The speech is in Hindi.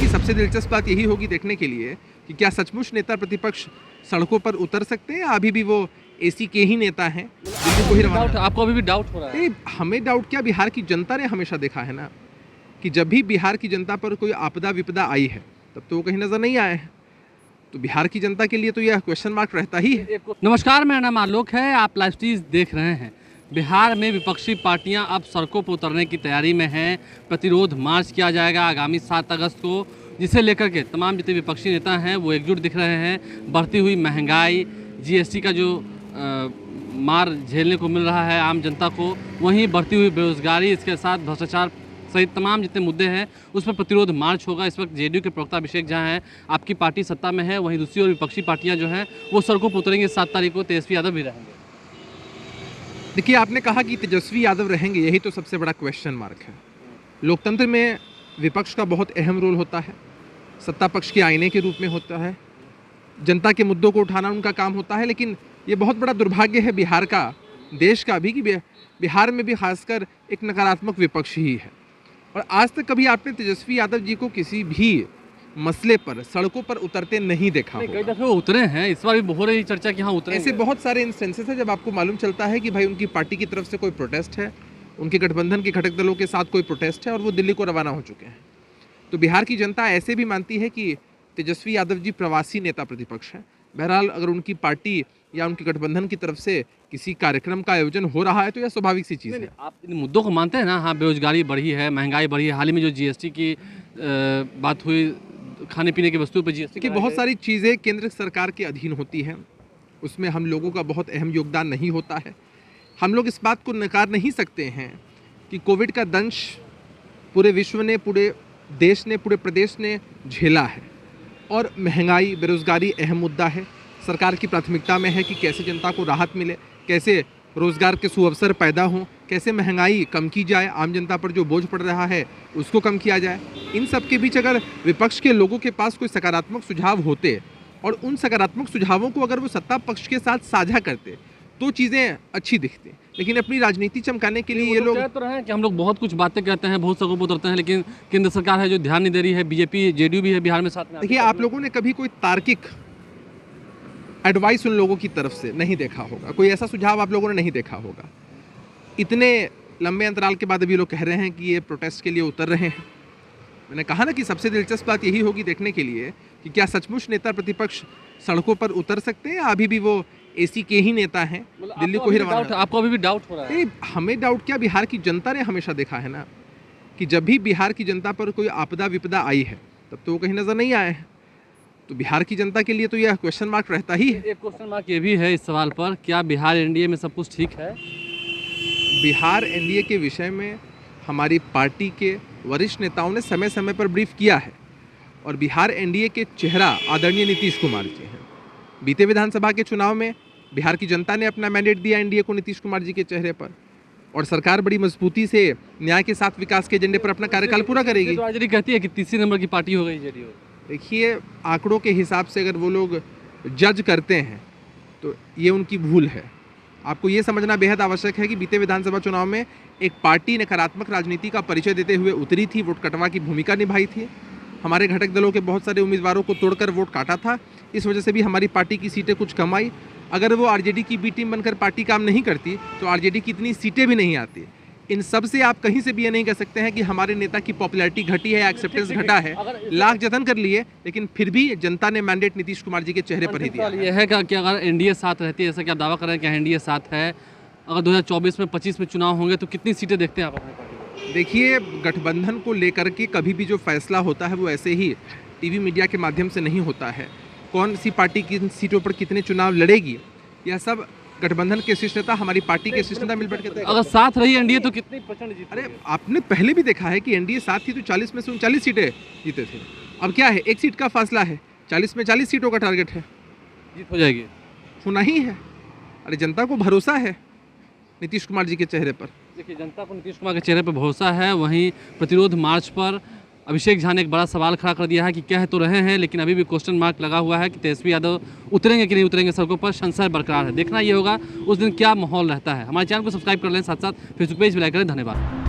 कि सबसे दिलचस्प बात यही होगी देखने के लिए कि क्या सचमुच नेता प्रतिपक्ष सड़कों पर उतर सकते हैं या अभी भी वो एसी के ही नेता हैं, दिल्ली को ही रवाना। आपको अभी भी डाउट हो रहा है? नहीं, हमें डाउट क्या, बिहार की जनता ने हमेशा देखा है ना कि जब भी बिहार की जनता पर कोई आपदा विपदा आई है तब तो वो कहीं नजर नहीं आए हैं। तो बिहार की जनता के लिए तो यह क्वेश्चन मार्क रहता ही है। नमस्कार, मेरा नाम आलोक है, आप लाइव स्ट्रीम देख रहे हैं। बिहार में विपक्षी पार्टियां अब सड़कों पर उतरने की तैयारी में हैं। प्रतिरोध मार्च किया जाएगा आगामी 7 अगस्त को, जिसे लेकर के तमाम जितने विपक्षी नेता हैं वो एकजुट दिख रहे हैं। बढ़ती हुई महंगाई, जीएसटी का जो मार झेलने को मिल रहा है आम जनता को, वहीं बढ़ती हुई बेरोजगारी, इसके साथ भ्रष्टाचार सहित तमाम जितने मुद्दे हैं उस पर प्रतिरोध मार्च होगा। इस वक्त जेडीयू के प्रवक्ता अभिषेक झा हैं, आपकी पार्टी सत्ता में है, वहीं दूसरी ओर विपक्षी पार्टियां जो हैं वो सड़कों पर उतरेंगे। 7 तारीख को तेजस्वी यादव भी रहेंगे। देखिए, आपने कहा कि तेजस्वी यादव रहेंगे, यही तो सबसे बड़ा क्वेश्चन मार्क है। लोकतंत्र में विपक्ष का बहुत अहम रोल होता है, सत्ता पक्ष के आईने के रूप में होता है, जनता के मुद्दों को उठाना उनका काम होता है। लेकिन ये बहुत बड़ा दुर्भाग्य है बिहार का, देश का भी, कि बिहार में भी खासकर एक नकारात्मक विपक्ष ही है। और आज तक कभी आपने तेजस्वी यादव जी को किसी भी मसले पर सड़कों पर उतरते नहीं देखा होगा। कई दफे वो उतरे हैं, इस बार भी हो रही चर्चा कि हाँ उतरे। ऐसे बहुत सारे इंस्टेंसेस हैं जब आपको मालूम चलता है कि भाई उनकी पार्टी की तरफ से कोई प्रोटेस्ट है, उनके गठबंधन के घटक दलों के साथ कोई प्रोटेस्ट है और वो दिल्ली को रवाना हो चुके हैं। तो बिहार की जनता ऐसे भी मानती है कि तेजस्वी यादव जी प्रवासी नेता प्रतिपक्ष हैं। बहरहाल अगर उनकी पार्टी या उनके गठबंधन की तरफ से किसी कार्यक्रम का आयोजन हो रहा है तो यह स्वाभाविक सी चीज़ है। आप इन मुद्दों को मानते हैं ना? हाँ, बेरोजगारी बढ़ी है, महंगाई बढ़ी है, हाल ही में जो जीएसटी की बात हुई, खाने पीने की वस्तुओं पर जीएसटी। देखिए, बहुत सारी चीज़ें केंद्र सरकार के अधीन होती हैं, उसमें हम लोगों का बहुत अहम योगदान नहीं होता है। हम लोग इस बात को नकार नहीं सकते हैं कि कोविड का दंश पूरे विश्व ने, पूरे देश ने, पूरे प्रदेश ने झेला है और महंगाई, बेरोजगारी अहम मुद्दा है। सरकार की प्राथमिकता में है कि कैसे जनता को राहत मिले, कैसे रोजगार के सुअवसर पैदा हों, कैसे महंगाई कम की जाए, आम जनता पर जो बोझ पड़ रहा है उसको कम किया जाए। इन सब के बीच अगर विपक्ष के लोगों के पास कोई सकारात्मक सुझाव होते और उन सकारात्मक सुझावों को अगर वो सत्ता पक्ष के साथ साझा करते तो चीज़ें अच्छी दिखती। लेकिन अपनी राजनीति चमकाने के लिए ये लोग तो रहे हैं कि हम लोग बहुत कुछ बातें करते हैं, बहुत सड़कों पर उतरते हैं, लेकिन केंद्र सरकार है जो ध्यान नहीं दे रही है। बीजेपी, जेडीयू भी है बिहार में साथ में। देखिए, आप लोगों ने कभी कोई तार्किक एडवाइस उन लोगों की तरफ से नहीं देखा होगा, कोई ऐसा सुझाव आप लोगों ने नहीं देखा होगा। इतने लंबे अंतराल के बाद अभी लोग कह रहे हैं कि ये प्रोटेस्ट के लिए उतर रहे हैं। मैंने कहा ना कि सबसे दिलचस्प बात यही होगी देखने के लिए कि क्या सचमुच नेता प्रतिपक्ष सड़कों पर उतर सकते हैं या अभी भी वो एसी के ही नेता हैं, दिल्ली को ही रवाना। आपको अभी भी डाउट हो रहा है? नहीं, हमें डाउट क्या, बिहार की जनता ने हमेशा देखा है ना कि जब भी बिहार की जनता पर कोई आपदा विपदा आई है तब तो वो कहीं नजर नहीं आए हैं। तो बिहार की जनता के लिए तो यह क्वेश्चन मार्क रहता ही है। एक क्वेश्चन मार्क ये भी है इस सवाल पर, क्या बिहार एनडीए में सब कुछ ठीक है? बिहार एनडीए के विषय में हमारी पार्टी के वरिष्ठ नेताओं ने समय समय पर ब्रीफ किया है और बिहार एनडीए के चेहरा आदरणीय नीतीश कुमार जी हैं। बीते विधानसभा के चुनाव में बिहार की जनता ने अपना मैंडेट दिया एनडीए को नीतीश कुमार जी के चेहरे पर, और सरकार बड़ी मजबूती से न्याय के साथ विकास के एजेंडे पर अपना कार्यकाल पूरा करेगी। तो आरजेडी कहती है कि तीसरे नंबर की पार्टी हो गई जेडीयू। देखिए, आंकड़ों के हिसाब से अगर वो लोग जज करते हैं तो ये उनकी भूल है। आपको ये समझना बेहद आवश्यक है कि बीते विधानसभा चुनाव में एक पार्टी नकारात्मक राजनीति का परिचय देते हुए उतरी थी, वोट कटवा की भूमिका निभाई थी, हमारे घटक दलों के बहुत सारे उम्मीदवारों को तोड़कर वोट काटा था। इस वजह से भी हमारी पार्टी की सीटें कुछ कम आई। अगर वो आरजेडी की बी टीम बनकर पार्टी काम नहीं करती तो आरजेडी की इतनी सीटें भी नहीं आती। इन सब से आप कहीं से भी ये नहीं कह सकते हैं कि हमारे नेता की पॉपुलैरिटी घटी है, एक्सेप्टेंस घटा है। लाख जतन कर लिए लेकिन फिर भी जनता ने मैंडेट नीतीश कुमार जी के चेहरे पर ही दिया। ये है कि अगर एनडीए साथ रहती है, जैसा कि आप दावा कर रहे हैं कि एनडीए साथ है, अगर 2024 में 25 में चुनाव होंगे तो कितनी सीटें देखते हैं आप अपने पार्टी में? देखिए, गठबंधन को लेकर के कभी भी जो फैसला होता है वो ऐसे ही टीवी मीडिया के माध्यम से नहीं होता है। कौन सी पार्टी किन सीटों पर कितने चुनाव लड़ेगी, यह सब गठबंधन के शीर्ष नेता, हमारी पार्टी के शीर्ष नेता मिलकर के। अगर साथ रही एनडीए तो कितनी % जीत? अरे, आपने पहले भी देखा है कि एनडीए साथ थी तो 40 में से 39 सीटें जीते थे। अब क्या है, एक सीट का फासला है, 40 में 40 सीटों का टारगेट है, जीत हो जाएगी, होना ही है। अरे, जनता को भरोसा है नीतीश कुमार जी के चेहरे पर। देखिए, जनता को नीतीश कुमार के चेहरे पर भरोसा है। वहीं प्रतिरोध मार्च पर अभिषेक झा ने एक बड़ा सवाल खड़ा कर दिया है कि कह तो रहे हैं लेकिन अभी भी क्वेश्चन मार्क लगा हुआ है कि तेजस्वी यादव उतरेंगे कि नहीं उतरेंगे सड़कों पर। संशय बरकरार है, देखना ये होगा उस दिन क्या माहौल रहता है। हमारे चैनल को सब्सक्राइब कर लें, साथ साथ फेसबुक पेज भी लाइक करें। धन्यवाद।